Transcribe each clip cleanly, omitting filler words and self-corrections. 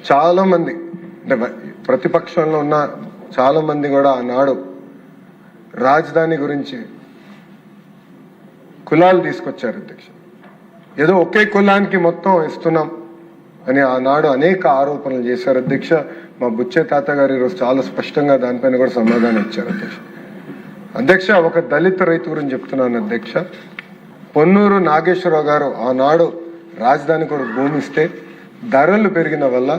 చాలా మంది అంటే ప్రతిపక్షంలో ఉన్న చాలా మంది కూడా ఆనాడు రాజధాని గురించి కులాలు తీసుకొచ్చారు అధ్యక్ష. ఏదో ఒకే కులానికి మొత్తం ఇస్తున్నాం అని ఆనాడు అనేక ఆరోపణలు చేశారు అధ్యక్ష. మా బుచ్చే తాత గారు ఈరోజు చాలా స్పష్టంగా దానిపైన కూడా సమాధానం ఇచ్చారు అధ్యక్ష. అధ్యక్ష, ఒక దళిత రైతు గురించి చెప్తున్నాను అధ్యక్ష. పొన్నూరు నాగేశ్వరరావు గారు ఆనాడు రాజధాని కూడా భూమి ఇస్తే ధరలు పెరిగిన వల్ల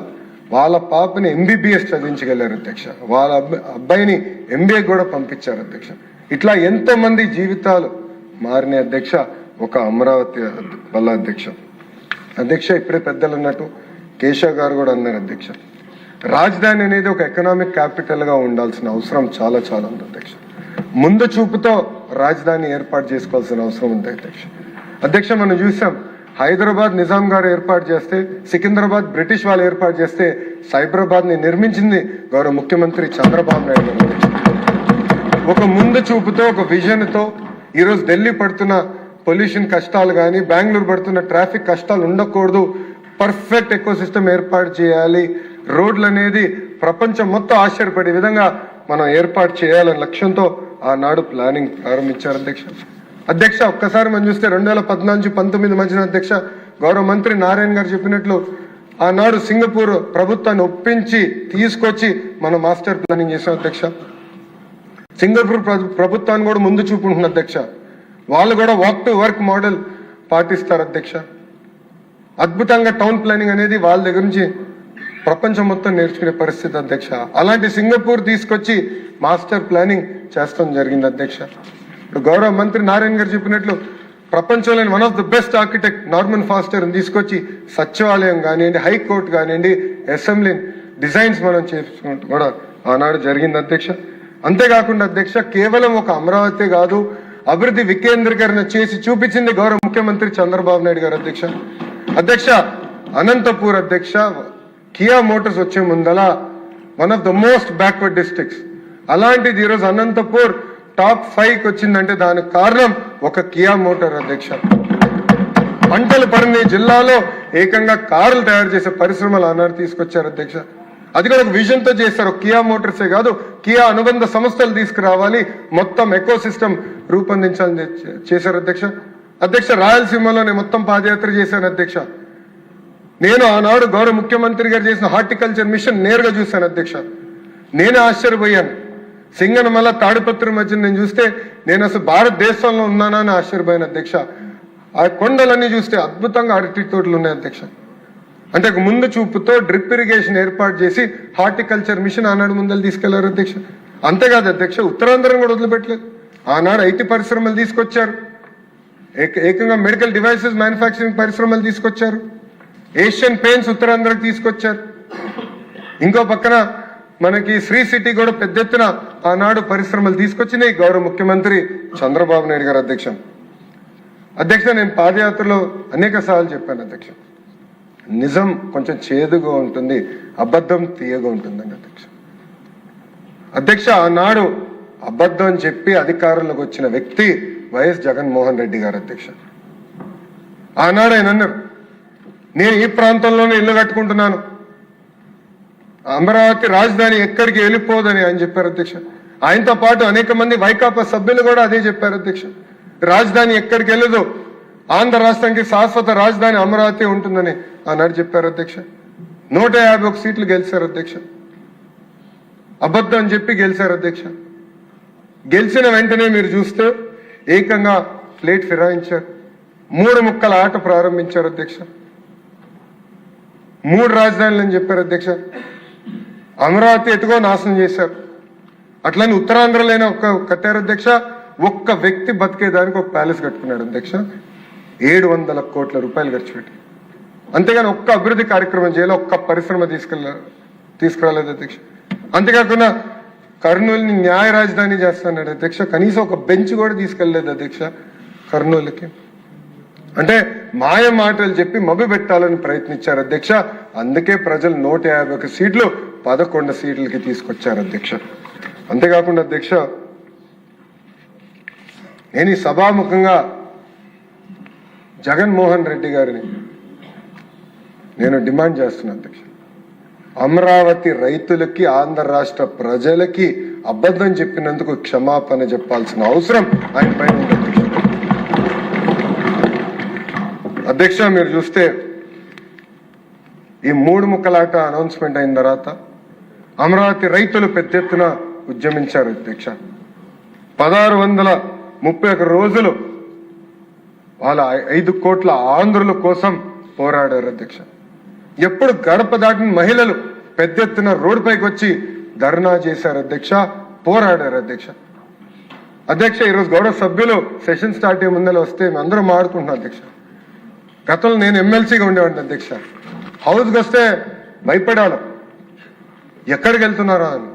వాళ్ళ పాపని ఎంబీబీఎస్ చదివించగలిగారు అధ్యక్ష. వాళ్ళ అబ్బాయిని ఎంబీఏ కూడా పంపించారు అధ్యక్ష. ఇట్లా ఎంతో మంది జీవితాలు మారిన అధ్యక్ష ఒక అమరావతి వల్ల అధ్యక్ష. అధ్యక్ష, ఇప్పుడే పెద్దలు అన్నట్టు కేశవ్ గారు కూడా అన్నారు అధ్యక్ష, రాజధాని అనేది ఒక ఎకనామిక్ క్యాపిటల్ గా ఉండాల్సిన అవసరం చాలా చాలా ఉంది అధ్యక్ష. ముందు చూపుతో రాజధాని ఏర్పాటు చేసుకోవాల్సిన అవసరం ఉంది అధ్యక్ష. అధ్యక్ష, మనం చూసాం హైదరాబాద్ నిజాం గారు ఏర్పాటు చేస్తే, సికింద్రాబాద్ బ్రిటిష్ వాళ్ళు ఏర్పాటు చేస్తే, సైబరాబాద్ ని నిర్మించింది గౌరవ ముఖ్యమంత్రి చంద్రబాబు నాయుడు గారు. ఒక ముందు చూపుతో, ఒక విజన్ తో ఈరోజు ఢిల్లీ పడుతున్న పొల్యూషన్ కష్టాలు కానీ, బెంగళూరు పడుతున్న ట్రాఫిక్ కష్టాలు ఉండకూడదు, పర్ఫెక్ట్ ఎకోసిస్టమ్ ఏర్పాటు చేయాలి, రోడ్లు అనేది ప్రపంచం మొత్తం ఆశ్చర్యపడే విధంగా మనం ఏర్పాటు చేయాలనే లక్ష్యంతో ఆనాడు ప్లానింగ్ ప్రారంభించారు అధ్యక్ష. అధ్యక్ష, ఒక్కసారి మనం చూస్తే 2014-19 మధ్యన అధ్యక్ష గౌరవ మంత్రి నారాయణ గారు చెప్పినట్లు ఆనాడు సింగపూర్ ప్రభుత్వాన్ని ఒప్పించి తీసుకొచ్చి మనం మాస్టర్ ప్లానింగ్ చేసాం అధ్యక్ష. సింగపూర్ ప్రభుత్వాన్ని కూడా ముందు చూపుంటుంది అధ్యక్ష. వాళ్ళు కూడా వాక్ టు వర్క్ మోడల్ పాటిస్తారు అధ్యక్ష. అద్భుతంగా టౌన్ ప్లానింగ్ అనేది వాళ్ళ దగ్గర నుంచి ప్రపంచం మొత్తం నేర్చుకునే పరిస్థితి అధ్యక్ష. అలాంటి సింగపూర్ తీసుకొచ్చి మాస్టర్ ప్లానింగ్ చేస్తాం జరిగింది అధ్యక్ష. ఇప్పుడు గౌరవ మంత్రి నారాయణ గారు చెప్పినట్లు ప్రపంచంలోని one of the best architect Norman faster తీసుకొచ్చి సచివాలయం కానివ్వండి, హైకోర్టు కానివ్వండి, అసెంబ్లీ డిజైన్స్ మనం చేసుకుంటూ కూడా ఆనాడు జరిగింది అధ్యక్ష. అంతేకాకుండా అధ్యక్ష, కేవలం ఒక అమరావతి కాదు, అభివృద్ధి వికేంద్రీకరణ చేసి చూపించింది గౌరవ ముఖ్యమంత్రి చంద్రబాబు నాయుడు గారు అధ్యక్ష. అధ్యక్ష, అనంతపూర్ అధ్యక్ష కియా మోటార్స్ వచ్చే ముందల one of the most backward districts, అలాంటిది ఈరోజు అనంతపూర్ టాప్ 5కి వచ్చిందంటే దానికి కారణం ఒక కియా మోటార్ అధ్యక్ష. పంటలు పరిణి జిల్లాలో ఏకంగా కార్లు తయారు చేసే పరిశ్రమలు ఆనాడు తీసుకొచ్చారు అధ్యక్ష. అది కూడా ఒక విజన్ తో చేస్తారు. కియా మోటార్సే కాదు, కియా అనుబంధ సంస్థలు తీసుకురావాలి, మొత్తం ఎకో సిస్టమ్ రూపొందించాలని చేశారు అధ్యక్ష. అధ్యక్ష, రాయలసీమలో మొత్తం పాదయాత్ర చేశాను అధ్యక్ష. నేను ఆనాడు గౌరవ ముఖ్యమంత్రి గారు చేసిన హార్టికల్చర్ మిషన్ నేరుగా చూశాను అధ్యక్ష. నేనే ఆశ్చర్యపోయాను. సింగనమల తాడిపత్రి మధ్య నేను చూస్తే నేను అసలు భారతదేశంలో ఉన్నానా అని ఆశ్చర్యపోయాను అధ్యక్ష. ఆ కొండలన్నీ చూస్తే అద్భుతంగా అరటి తోటలు ఉన్నాయి అధ్యక్ష. అంటే ఒక ముందు చూపుతో డ్రిప్ ఇరిగేషన్ ఏర్పాటు చేసి హార్టికల్చర్ మిషన్ ఆనాడు ముందలు తీసుకెళ్లారు అధ్యక్ష. అంతేకాదు అధ్యక్ష, ఉత్తరాంధ్రం కూడా వదిలిపెట్టలేదు. ఆనాడు ఐటీ పరిశ్రమలు తీసుకొచ్చారు, ఏకంగా మెడికల్ డివైసెస్ మ్యానుఫ్యాక్చరింగ్ పరిశ్రమలు తీసుకొచ్చారు, ఏషియన్ పెయింట్స్ ఉత్తరాంధ్రకి తీసుకొచ్చారు. ఇంకో పక్కన మనకి శ్రీ సిటీ కూడా పెద్ద ఎత్తున ఆనాడు పరిశ్రమలు తీసుకొచ్చినాయి గౌరవ ముఖ్యమంత్రి చంద్రబాబు నాయుడు గారు అధ్యక్ష. అధ్యక్ష, నేను పాదయాత్రలో అనేక సార్లు చెప్పాను అధ్యక్ష, నిజం కొంచెం చేదుగా ఉంటుంది, అబద్ధం తీయగా ఉంటుందండి అధ్యక్ష. అధ్యక్ష, ఆనాడు అబద్ధం చెప్పి అధికారంలోకి వచ్చిన వ్యక్తి వైఎస్ జగన్మోహన్ రెడ్డి గారు అధ్యక్ష. ఆనాడు ఆయన అన్నారు, నేను ఈ ప్రాంతంలోనే ఇల్లు కట్టుకుంటున్నాను, అమరావతి రాజధాని ఎక్కడికి వెళ్ళిపోదని ఆయన చెప్పారు అధ్యక్ష. ఆయనతో పాటు అనేక మంది వైకాపా సభ్యులు కూడా అదే చెప్పారు అధ్యక్ష. రాజధాని ఎక్కడికి వెళ్ళదు, ఆంధ్ర రాష్ట్రానికి శాశ్వత రాజధాని అమరావతి ఉంటుందని ఆనాడు చెప్పారు అధ్యక్ష. 151 సీట్లు గెలిచారు అధ్యక్ష. అబద్ధం చెప్పి గెలిచారు అధ్యక్ష. గెలిచిన వెంటనే మీరు చూస్తే ఏకంగా ప్లేట్ ఫిరాయించారు, 3 ముక్కల ఆట ప్రారంభించారు అధ్యక్ష. 3 రాజధానులు అని చెప్పారు అధ్యక్ష. అమరావతి ఎటుగో నాశనం చేశారు. అట్లని ఉత్తరాంధ్రలోనే కట్టారు అధ్యక్ష. ఒక్క వ్యక్తి బతికేదానికి ఒక ప్యాలెస్ కట్టుకున్నాడు అధ్యక్ష, 700 కోట్ల రూపాయలు ఖర్చు పెట్టి. అంతేగాని ఒక్క అభివృద్ధి కార్యక్రమం చేయాలి, ఒక్క పరిశ్రమ తీసుకురాలేదు అధ్యక్ష. అంతేకాకుండా కర్నూలుని న్యాయ రాజధాని చేస్తున్నాడు అధ్యక్ష. కనీసం ఒక బెంచ్ కూడా తీసుకెళ్లేదు అధ్యక్ష కర్నూలుకి. అంటే మాయ మాటలు చెప్పి మభ్య పెట్టాలని ప్రయత్నించారు అధ్యక్ష. అందుకే ప్రజలు 151 సీట్లు 11 సీట్లకి తీసుకొచ్చారు అధ్యక్ష. అంతేకాకుండా అధ్యక్ష, నేను ఈ సభాముఖంగా జగన్మోహన్ రెడ్డి గారిని నేను డిమాండ్ చేస్తున్నాను అధ్యక్ష. అమరావతి రైతులకి ఆంధ్ర రాష్ట్ర ప్రజలకి అబద్ధం చెప్పినందుకు క్షమాపణ చెప్పాల్సిన అవసరం ఆయన పైన ఉంది అధ్యక్ష. మీరు చూస్తే ఈ 3 ముక్కలాట అనౌన్స్మెంట్ అయిన తర్వాత అమరావతి రైతులు పెద్ద ఎత్తున ఉద్యమించారు అధ్యక్ష. 1631 రోజులు వాళ్ళ 5 కోట్ల ఆంధ్రుల కోసం పోరాడారు అధ్యక్ష. ఎప్పుడు గడప దాటిన మహిళలు పెద్ద ఎత్తున రోడ్డుపైకి వచ్చి ధర్నా చేశారు అధ్యక్ష, పోరాడారు అధ్యక్ష. అధ్యక్ష, ఈరోజు గౌరవ సభ్యులు సెషన్ స్టార్ట్ అయ్యే ముందర వస్తే మేము అందరం మాట్లాడుకుంటున్నాం అధ్యక్ష. గతంలో నేను ఎమ్మెల్సీగా ఉండేవాడిని అధ్యక్ష. హౌస్కి వస్తే భయపడాలి, ఎక్కడికి వెళ్తున్నారా అని.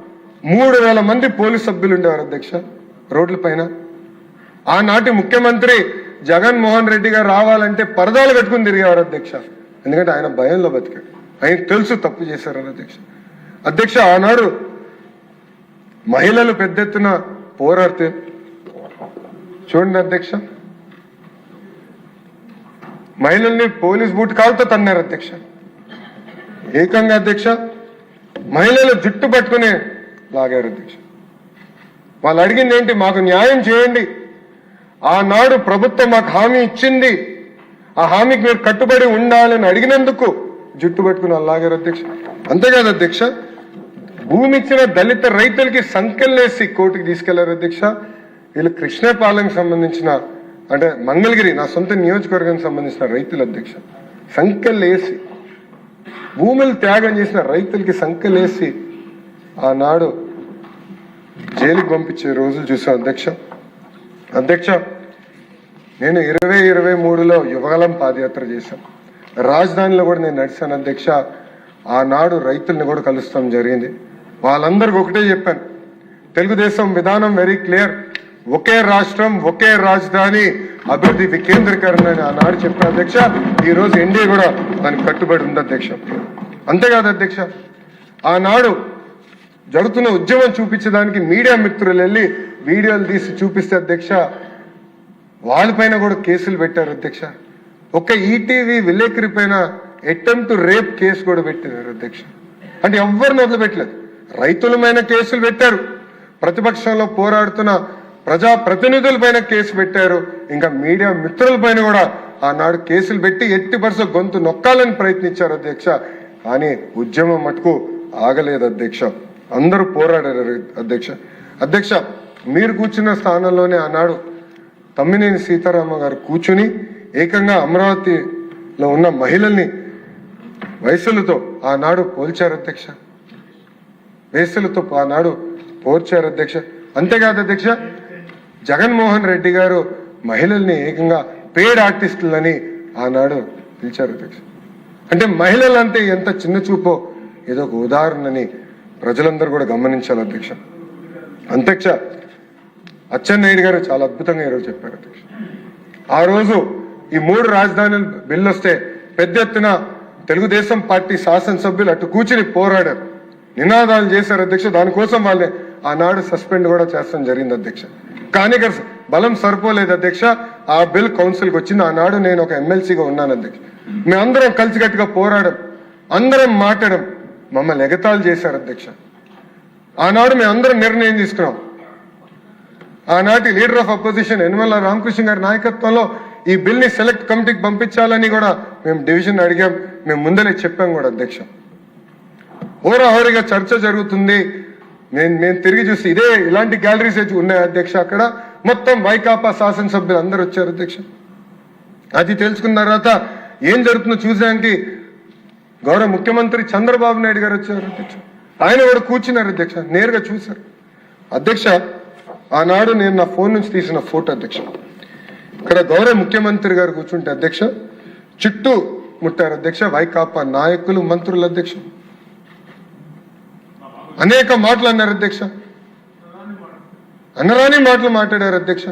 3000 మంది పోలీస్ సభ్యులు ఉండేవారు అధ్యక్ష రోడ్ల పైన. ఆనాటి ముఖ్యమంత్రి జగన్మోహన్ రెడ్డి గారు రావాలంటే పరదాలు కట్టుకుని తిరిగేవారు అధ్యక్ష. ఎందుకంటే ఆయన భయంలో బతికాడు, ఆయనకు తెలుసు తప్పు చేశారని అధ్యక్ష. అధ్యక్ష, ఆనాడు మహిళలు పెద్ద ఎత్తున పోరాడితే చూడండి అధ్యక్ష, మహిళల్ని పోలీస్ బూట్ కాలుతో తన్నారు అధ్యక్ష. ఏకంగా అధ్యక్ష మహిళలు జుట్టు పట్టుకుని లాగారు అధ్యక్ష. వాళ్ళు అడిగింది ఏంటి? మాకు న్యాయం చేయండి, ఆనాడు ప్రభుత్వం మాకు హామీ ఇచ్చింది, ఆ హామీకి మీరు కట్టుబడి ఉండాలని అడిగినందుకు జుట్టు పట్టుకుని లాగారు అధ్యక్ష. అంతేకాదు అధ్యక్ష, భూమి ఇచ్చిన దళిత రైతులకి సంఖ్యలేసి కోర్టుకి తీసుకెళ్లారు అధ్యక్ష. వీళ్ళు కృష్ణపాలెంకి సంబంధించిన అంటే మంగళగిరి నా సొంత నియోజకవర్గానికి సంబంధించిన రైతులు అధ్యక్ష. సంఖ్యలేసి భూములు త్యాగం చేసిన రైతులకి సంఖ్యలేసి ఆనాడు జైలుకి పంపించే రోజులు చూసాం అధ్యక్ష. అధ్యక్ష, నేను 2023లో యువగలం పాదయాత్ర చేశాను, రాజధానిలో కూడా నేను నడిచాను అధ్యక్ష. ఆనాడు రైతుల్ని కూడా కలుస్తాం జరిగింది. వాళ్ళందరికీ ఒకటే చెప్పాను, తెలుగుదేశం విధానం వెరీ క్లియర్, ఒకే రాష్ట్రం ఒకే రాజధాని అభివృద్ధి వికేంద్రీకరణ అని ఆనాడు చెప్పాను అధ్యక్ష. ఈ రోజు ఎన్డీఏ కూడా దానికి కట్టుబడి ఉంది అధ్యక్ష. అంతేకాదు అధ్యక్ష, ఆనాడు జరుగుతున్న ఉద్యమం చూపించడానికి మీడియా మిత్రులు వెళ్ళి వీడియోలు తీసి చూపిస్తే అధ్యక్ష వాళ్ళపైన కూడా కేసులు పెట్టారు అధ్యక్ష. ఒక ఈటీవీ విలేకరి పైన అటెంప్ట్ టు రేప్ కేసు కూడా పెట్టారు అధ్యక్ష. అంటే ఎవరిని వదిలిపెట్టలేదు, రైతులమైన కేసులు పెట్టారు, ప్రతిపక్షంలో పోరాడుతున్న ప్రజా ప్రతినిధుల పైన కేసు పెట్టారు, ఇంకా మీడియా మిత్రుల పైన కూడా ఆనాడు కేసులు పెట్టి ఎట్టి పరిస్థితుల్లో గొంతు నొక్కాలని ప్రయత్నించారు అధ్యక్ష. కానీ ఉద్యమం మటుకు ఆగలేదు అధ్యక్ష, అందరూ పోరాడారు అధ్యక్ష. అధ్యక్ష, మీరు కూర్చున్న స్థానంలోనే ఆనాడు తమ్మినేని సీతారామ గారు కూర్చుని ఏకంగా అమరావతిలో ఉన్న మహిళల్ని వయసులతో ఆనాడు పోల్చారు అధ్యక్ష, వయసులతో ఆనాడు పోల్చారు అధ్యక్ష. అంతేకాదు అధ్యక్ష, జగన్మోహన్ రెడ్డి గారు మహిళల్ని ఏకంగా పేడ్ ఆర్టిస్టులని ఆనాడు పిలిచారు అధ్యక్ష. అంటే మహిళలంటే ఎంత చిన్న చూపో ఏదో ఒక ఉదాహరణని ప్రజలందరూ కూడా గమనించాలి అధ్యక్ష. అధ్యక్ష, అచ్చెన్నాయుడు గారు చాలా అద్భుతంగా ఈరోజు చెప్పారు అధ్యక్ష. ఆ రోజు ఈ 3 రాజధానుల బిల్లు వస్తే పెద్ద ఎత్తున తెలుగుదేశం పార్టీ శాసనసభ్యులు అటు కూర్చుని పోరాడారు, నినాదాలు చేశారు అధ్యక్ష. దానికోసం వాళ్ళే ఆనాడు సస్పెండ్ కూడా చేస్తాం జరిగింది అధ్యక్ష. కానీ బలం సరిపోలేదు అధ్యక్ష. ఆ బిల్ కౌన్సిల్కి వచ్చింది. ఆనాడు నేను ఒక ఎమ్మెల్సీగా ఉన్నాను అధ్యక్ష. మేమందరం కలిసికట్టుగా పోరాడం, అందరం మాట్లాడడం, మమ్మల్ని ఎగతాళి చేశారు అధ్యక్ష. ఆనాడు మేమందరం నిర్ణయం తీసుకున్నాం. ఆనాటి leader of opposition Yanamala Ramakrishna గారి నాయకత్వంలో ఈ బిల్ ని సెలెక్ట్ కమిటీకి పంపించాలని కూడా మేము డివిజన్ అడిగాం, మేము ముందరే చెప్పాం కూడా అధ్యక్ష. హోరాహోరీగా చర్చ జరుగుతుంది. మేము తిరిగి చూసి ఇలాంటి గ్యాలరీస్ ఉన్నాయి అధ్యక్ష. అక్కడ మొత్తం వైకాపా శాసనసభ్యులు అందరూ వచ్చారు అధ్యక్ష. అది తెలుసుకున్న తర్వాత ఏం జరుగుతుందో చూసానికి గౌరవ ముఖ్యమంత్రి చంద్రబాబు నాయుడు గారు వచ్చారు అధ్యక్ష. ఆయన కూడా కూర్చున్నారు అధ్యక్ష, నేరుగా చూశారు అధ్యక్ష. ఆనాడు నేను నా ఫోన్ నుంచి తీసిన ఫోటో అధ్యక్ష. ఇక్కడ గౌరవ ముఖ్యమంత్రి గారు కూర్చుంటే అధ్యక్ష చుట్టూ ముట్టారు అధ్యక్ష వైకాపా నాయకులు, మంత్రులు అధ్యక్ష. అనేక మాటలు అన్నారు అధ్యక్ష, అన్నరాని మాటలు మాట్లాడారు అధ్యక్ష.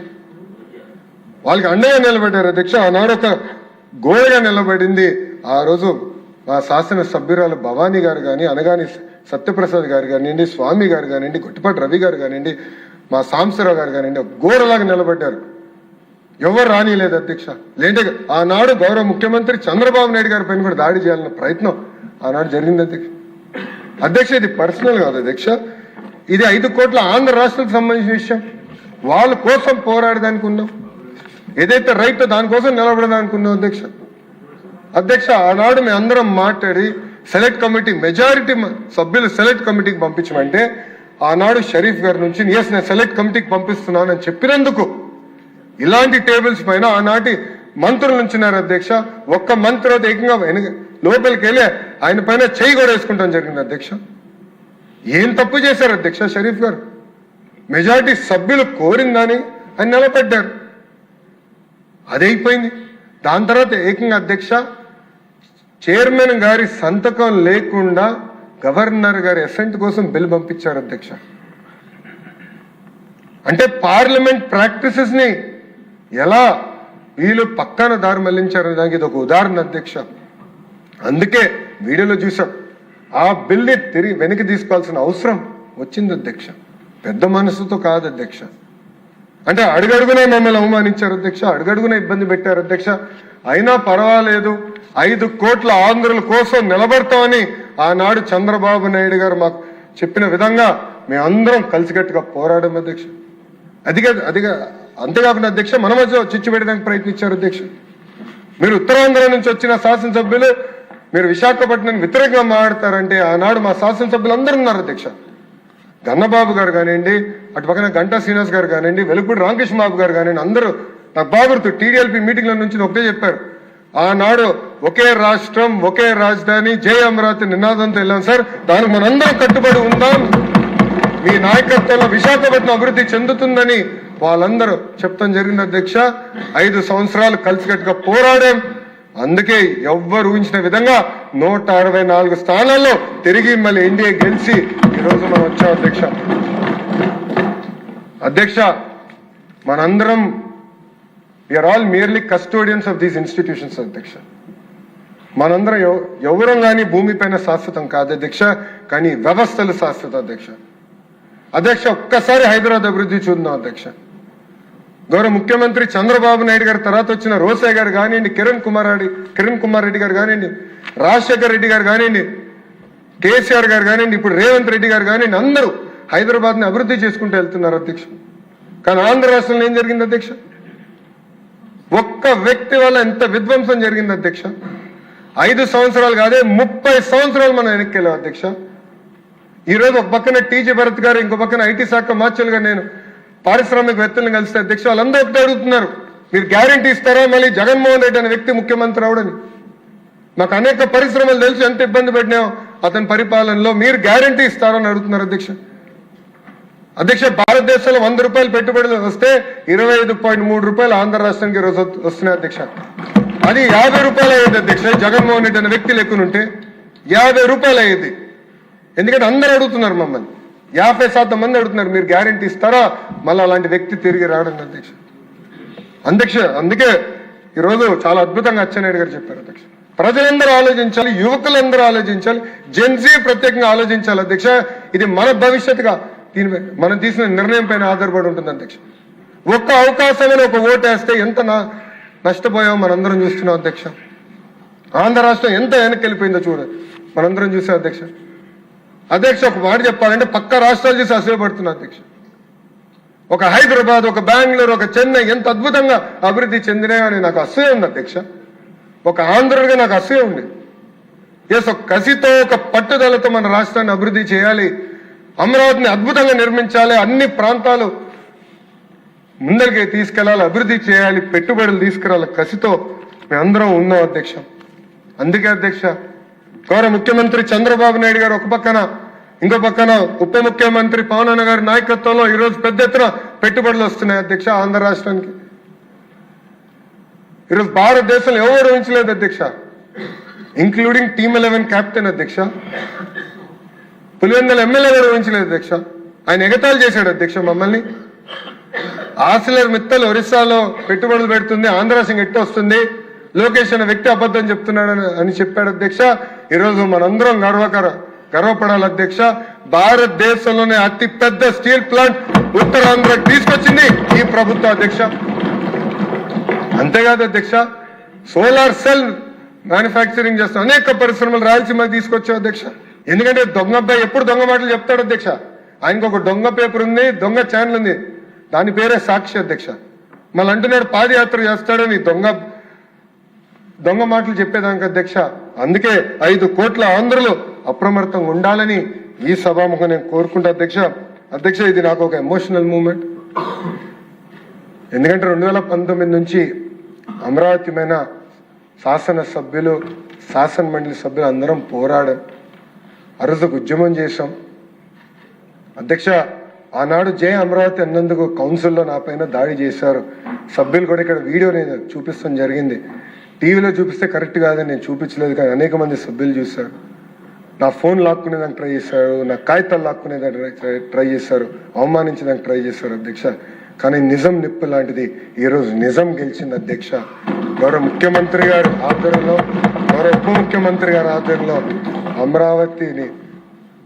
వాళ్ళకి అండగా నిలబడ్డారు అధ్యక్ష. ఆనాడు ఒక గోడగా నిలబడింది ఆ రోజు మా శాసన సభ్యురాలు భవానీ గారు కానీ, అనగాని సత్యప్రసాద్ గారు కానివ్వండి, స్వామి గారు కానివ్వండి, గుట్టిపాటి రవి గారు కానివ్వండి, మా సాంబశివరావు గారు కానివ్వండి, గోడలాగా నిలబడ్డారు. ఎవరు రానిలేదు అధ్యక్ష. లేంటే ఆనాడు గౌరవ ముఖ్యమంత్రి చంద్రబాబు నాయుడు గారి పైన కూడా దాడి చేయాలన్న ప్రయత్నం ఆనాడు జరిగింది అధ్యక్ష. అధ్యక్ష ఇది పర్సనల్ కాదు అధ్యక్ష, ఇది 5 కోట్ల ఆంధ్ర రాష్ట్రానికి సంబంధించిన విషయం. వాళ్ళ కోసం పోరాడడానికి ఉన్నాం, ఏదైతే రైట్ దానికోసం నిలబడడానికి ఉన్నాం అధ్యక్ష. అధ్యక్ష ఆనాడు మేము అందరం మాట్లాడి సెలెక్ట్ కమిటీ మెజారిటీ సభ్యులు సెలెక్ట్ కమిటీకి పంపించమంటే ఆనాడు షరీఫ్ గారి నుంచి ఎస్ నేను సెలెక్ట్ కమిటీకి పంపిస్తున్నానని చెప్పినందుకు ఇలాంటి టేబుల్స్ పైన ఆనాటి మంత్రులు ఉంచినారు అధ్యక్ష. ఒక్క మంత్రి ఏకంగా లోపలికి వెళ్ళి ఆయన పైన చేయి కూడా వేసుకుంటాం జరిగింది అధ్యక్ష. ఏం తప్పు చేశారు అధ్యక్ష షరీఫ్ గారు? మెజారిటీ సభ్యులు కోరిందని ఆయన నిలబడ్డారు, అదైపోయింది. దాని తర్వాత ఏకంగా అధ్యక్ష చైర్మన్ గారి సంతకం లేకుండా గవర్నర్ గారి అసెంట్ కోసం బిల్ పంపించారు అధ్యక్ష. అంటే పార్లమెంట్ ప్రాక్టీసెస్ ని ఎలా వీళ్ళు పక్కన దారి మళ్లించారు దానికి ఇది ఒక ఉదాహరణ అధ్యక్ష. అందుకే వీడియోలో చూసాం, ఆ బిల్ని తిరిగి వెనక్కి తీసుకోవాల్సిన అవసరం వచ్చింది అధ్యక్ష. పెద్ద మనసుతో కాదు అధ్యక్ష. అంటే అడుగడుగునే మమ్మల్ని అవమానించారు అధ్యక్ష, అడుగడుగునే ఇబ్బంది పెట్టారు అధ్యక్ష. అయినా పర్వాలేదు 5 కోట్ల ఆంధ్రుల కోసం నిలబడతామని ఆనాడు చంద్రబాబు నాయుడు గారు మాకు చెప్పిన విధంగా మేమందరం కలిసికట్టుగా పోరాడాం అధ్యక్ష. అదిగా అంతేకాకుండా అధ్యక్ష మన మధ్య చిచ్చు పెట్టడానికి ప్రయత్నించారు అధ్యక్ష. మీరు ఉత్తరాంధ్ర నుంచి వచ్చిన శాసనసభ్యులు మీరు విశాఖపట్నానికి వ్యతిరేకంగా మాట్లాడతారంటే ఆనాడు మా శాసనసభ్యులు అందరూ ఉన్నారు అధ్యక్ష. గన్నబాబు గారు కానివ్వండి, అటు పక్కన గంటా శ్రీనివాస్ గారు కానివ్వండి, వెలుగుపూడి రామకృష్ణ బాబు గారు కానివ్వండి, అందరూ నాకు బాగా గుర్తు టీడీఎల్పీ మీటింగ్ల నుంచి ఒకటే చెప్పారు, ఆనాడు ఒకే రాష్ట్రం ఒకే రాజధాని జై అమరావతి నినాదంతో వెళ్ళాం సార్, దానికి మనందరం కట్టుబడి ఉందాం, మీ నాయకత్వంలో విశాఖపట్నం అభివృద్ధి చెందుతుందని వాళ్ళందరూ చెప్తాం జరిగింది అధ్యక్ష. 5 సంవత్సరాలు కలిసికట్టుగా పోరాడాం. అందుకే ఎవ్వరు ఊహించిన విధంగా 164 స్థానాల్లో తిరిగి మళ్ళీ ఎన్డీఏ గెలిచి ఈరోజు మనం వచ్చాం అధ్యక్ష. అధ్యక్ష మనందరం we are all merely custodians of these institutions అధ్యక్ష. మనందరం ఎవరం కానీ భూమిపైన శాశ్వతం కాదు అధ్యక్ష, కానీ వ్యవస్థలు శాశ్వతం అధ్యక్ష. అధ్యక్ష ఒక్కసారి హైదరాబాద్ అభివృద్ధి చూద్దాం అధ్యక్ష. గౌరవ ముఖ్యమంత్రి చంద్రబాబు నాయుడు గారి తర్వాత వచ్చిన రోసే గారు కానివ్వండి, కిరణ్ కుమార్ రెడ్డి గారు కానివ్వండి, రాజశేఖర్ రెడ్డి గారు కానివ్వండి, కేసీఆర్ గారు కానివ్వండి, ఇప్పుడు రేవంత్ రెడ్డి గారు కానివ్వండి, అందరూ హైదరాబాద్ ని అభివృద్ధి చేసుకుంటూ వెళ్తున్నారు అధ్యక్ష. కానీ ఆంధ్ర రాష్ట్రంలో ఏం జరిగింది అధ్యక్ష? ఒక్క వ్యక్తి వల్ల ఎంత విధ్వంసం జరిగింది అధ్యక్ష. 5 సంవత్సరాలు కాదే 30 సంవత్సరాలు మనం వెనక్కి వెళ్ళాం అధ్యక్ష. ఈరోజు ఒక పక్కన టీజీ భరత్ గారు, ఇంకో పక్కన ఐటీ శాఖ మార్చులుగా నేను పారిశ్రామికవేత్తలను కలిస్తే అధ్యక్ష వాళ్ళందరూ ఒకటే అడుగుతున్నారు, మీరు గ్యారంటీ ఇస్తారా మళ్ళీ జగన్మోహన్ రెడ్డి అనే వ్యక్తి ముఖ్యమంత్రి అవడని? నాకు అనేక పరిశ్రమలు తెలిసి ఎంత ఇబ్బంది పెట్టినాయో అతని పరిపాలనలో, మీరు గ్యారంటీ ఇస్తారని అడుగుతున్నారు అధ్యక్ష. అధ్యక్ష భారతదేశంలో 100 రూపాయలు పెట్టుబడులు వస్తే 25.3 రూపాయలు ఆంధ్ర రాష్ట్రానికి రోజు వస్తున్నాయి అధ్యక్ష. అది 50 రూపాయలు అయ్యేది అధ్యక్ష. జగన్మోహన్ రెడ్డి అనే వ్యక్తి లెక్కనుంటే 50 రూపాయలు అయ్యేది. ఎందుకంటే అందరూ అడుగుతున్నారు, మమ్మల్ని 50% మంది అడుగుతున్నారు, మీరు గ్యారంటీ ఇస్తారా మళ్ళీ అలాంటి వ్యక్తి తిరిగి రావడం అధ్యక్ష. అందుకే ఈరోజు చాలా అద్భుతంగా అచ్చెన్నాయుడు గారు చెప్పారు అధ్యక్ష. ప్రజలందరూ ఆలోచించాలి, యువకులందరూ ఆలోచించాలి, జెన్జీ ప్రత్యేకంగా ఆలోచించాలి అధ్యక్ష. ఇది మన భవిష్యత్తుగా దీనిపై మనం తీసిన నిర్ణయం పైన ఆధారపడి ఉంటుంది అధ్యక్ష. ఒక్క అవకాశమైన ఒక ఓటు వేస్తే ఎంత నష్టపోయామో మనందరం చూస్తున్నాం అధ్యక్ష. ఆంధ్ర రాష్ట్రం ఎంత వెనక్కి వెళ్ళిపోయిందో మనందరం చూసాం అధ్యక్ష. అధ్యక్ష ఒక మాట చెప్పాలంటే పక్క రాష్ట్రాలు చూసి అసూయపడుతున్నా అధ్యక్ష. ఒక హైదరాబాద్, ఒక బెంగళూరు, ఒక చెన్నై ఎంత అద్భుతంగా అభివృద్ధి చెందినాయని నాకు అసూయ ఉంది అధ్యక్ష. ఒక ఆంధ్రుడిగా నాకు అసూయ ఉంది. ఒక కసితో ఒక పట్టుదలతో మన రాష్ట్రాన్ని అభివృద్ధి చేయాలి, అమరావతిని అద్భుతంగా నిర్మించాలి, అన్ని ప్రాంతాలు ముందరికి తీసుకెళ్లాలి, అభివృద్ధి చేయాలి, పెట్టుబడులు తీసుకురావాలి కసితో మేమందరం ఉన్నాం అధ్యక్ష. అందుకే అధ్యక్ష గౌరవ ముఖ్యమంత్రి చంద్రబాబు నాయుడు గారు ఒక పక్కన, ఇంకో పక్కన ఉప ముఖ్యమంత్రి పవన్ అన్న గారి నాయకత్వంలో ఈరోజు పెద్ద ఎత్తున పెట్టుబడులు వస్తున్నాయి అధ్యక్ష ఆంధ్ర రాష్ట్రానికి. ఈరోజు భారతదేశంలో ఎవరు ఊహించలేదు అధ్యక్ష, ఇంక్లూడింగ్ టీమ్ 11 కెప్టెన్ అధ్యక్ష. పులివెందుల ఎమ్మెల్యే గారు ఊహించలేదు అధ్యక్ష. ఆయన ఎగతాళి చేశాడు అధ్యక్ష మమ్మల్ని. ఆసిలర్ మిత్తల్ ఒరిస్సాలో పెట్టుబడులు పెడుతుంది, ఆంధ్ర సింగ్ ఎట్టు వస్తుంది, లోకేష్ అనే వ్యక్తి అబద్ధం చెప్తున్నాడు అని చెప్పాడు అధ్యక్ష. ఈరోజు మనందరం గర్వపడాలి అధ్యక్ష. భారతదేశంలోనే అతి పెద్ద స్టీల్ ప్లాంట్ ఉత్తరాంధ్రకు తీసుకొచ్చింది ఈ ప్రభుత్వం అధ్యక్ష. అంతేకాదు అధ్యక్ష, సోలార్ సెల్ మ్యానుఫ్యాక్చరింగ్ చేస్తున్న అనేక పరిశ్రమలు రాయలసీమకి తీసుకొచ్చాం అధ్యక్ష. ఎందుకంటే దొంగ అబ్బాయి ఎప్పుడు దొంగ మాటలు చెప్తాడు అధ్యక్ష. ఆయనకు ఒక దొంగ పేపర్ ఉంది, దొంగ ఛానల్ ఉంది, దాని పేరే సాక్షి అధ్యక్ష. మళ్ళీ అంటున్నాడు పాదయాత్ర చేస్తాడని దొంగ మాటలు చెప్పేదానికి అధ్యక్ష. అందుకే 5 కోట్ల ఆంధ్రులు అప్రమత్తంగా ఉండాలని ఈ సభాముఖం నేను కోరుకుంటా అధ్యక్ష. అధ్యక్ష, ఇది నాకు ఒక ఎమోషనల్ మూమెంట్. ఎందుకంటే 2019 నుంచి అమరావతి మీద శాసనసభ్యులు, శాసన మండలి సభ్యులు అందరం పోరాడాం, ఆ రోజు ఉద్యమం చేశాం అధ్యక్ష. ఆనాడు జై అమరావతి అన్నందుకు కౌన్సిల్లో నా పైన దాడి చేశారు సభ్యులు కూడా. ఇక్కడ వీడియో నేను చూపిస్తాం జరిగింది. టీవీలో చూపిస్తే కరెక్ట్ కాదని నేను చూపించలేదు, కానీ అనేక మంది సభ్యులు చూశారు. నా ఫోన్ లాక్కునేదానికి ట్రై చేశారు, నా కాగితాలు లాక్కునేదానికి ట్రై చేశారు, అవమానించడానికి ట్రై చేశారు అధ్యక్ష. కానీ నిజం నిప్పు లాంటిది ఈరోజు నిజం గెలిచింది అధ్యక్ష. గౌరవ ముఖ్యమంత్రి గారు ఆధ్వర్యంలో, గౌరవ ఉప ముఖ్యమంత్రి గారి ఆధ్వర్యంలో అమరావతిని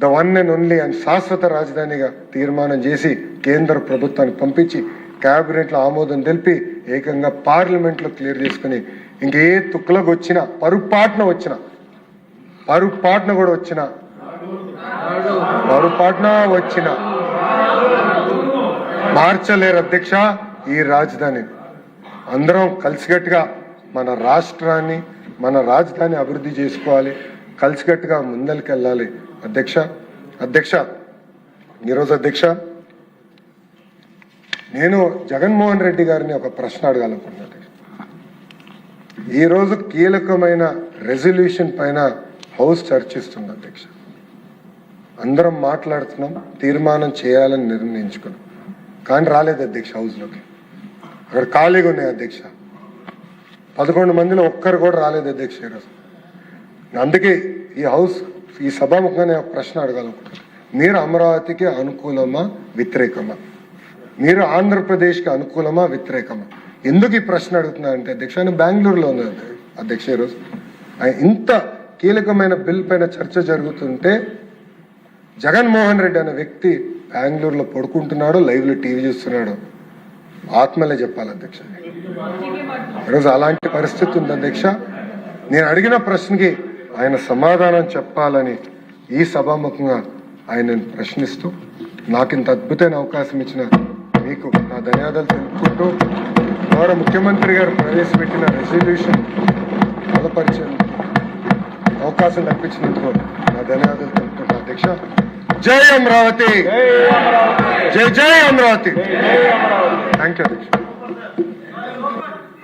ద వన్ అండ్ ఓన్లీ అని శాశ్వత రాజధానిగా తీర్మానం చేసి కేంద్ర ప్రభుత్వానికి పంపించి క్యాబినెట్ లో ఆమోదం తెలిపి ఏకంగా పార్లమెంట్ లో క్లియర్ చేసుకుని ఇంకే తుక్కులకు వచ్చినా పొరపాటున వచ్చిన మార్చలేరు అధ్యక్ష ఈ రాజధాని. అందరం కలిసికట్టుగా మన రాష్ట్రాన్ని, మన రాజధాని అభివృద్ధి చేసుకోవాలి, కలిసికట్టుగా ముందరికెళ్ళాలి అధ్యక్ష. ఈరోజు అధ్యక్ష, నేను జగన్మోహన్ రెడ్డి గారిని ఒక ప్రశ్న అడగాలనుకుంటున్నాను. ఈరోజు కీలకమైన రెజల్యూషన్ పైన హౌస్ చర్చిస్తుంది అధ్యక్ష. అందరం మాట్లాడుతున్నాం, తీర్మానం చేయాలని నిర్ణయించుకున్నాం, కానీ రాలేదు అధ్యక్ష హౌస్లోకి. అక్కడ ఖాళీగా ఉన్నాయి అధ్యక్ష. 11 మందిలో ఒక్కరు కూడా రాలేదు అధ్యక్ష ఈరోజు. అందుకే ఈ సభాముఖంగా ప్రశ్న అడగాలనుకుంటున్నాను. మీరు అమరావతికి అనుకూలమా వ్యతిరేకమా? మీరు ఆంధ్రప్రదేశ్కి అనుకూలమా వ్యతిరేకమా? ఎందుకు ఈ ప్రశ్న అడుగుతున్నా అంటే అధ్యక్ష, ఆయన బెంగళూరులో ఉంది అధ్యక్ష. ఈరోజు ఇంత కీలకమైన బిల్ పైన చర్చ జరుగుతుంటే జగన్మోహన్ రెడ్డి అనే వ్యక్తి బెంగళూరులో పడుకుంటున్నాడు, లైవ్లో టీవీ చూస్తున్నాడు. ఆత్మలే చెప్పాలి అధ్యక్ష. ఈరోజు అలాంటి పరిస్థితి ఉంది అధ్యక్ష. నేను అడిగిన ప్రశ్నకి ఆయన సమాధానం చెప్పాలని ఈ సభాముఖంగా ఆయనను ప్రశ్నిస్తూ నాకు ఇంత అద్భుతమైన అవకాశం ఇచ్చిన మీకు నా ధన్యవాదాలు తెలుపుకుంటూ, గౌరవ ముఖ్యమంత్రి గారు ప్రవేశపెట్టిన రెజల్యూషన్ బలపరిచే అవకాశం కల్పించినందుకు నా ధన్యవాదాలు తెలుపుకుంటా అధ్యక్ష. జై అమరావతి, జై జై అమరావతి. థ్యాంక్ యూ అధ్యక్ష.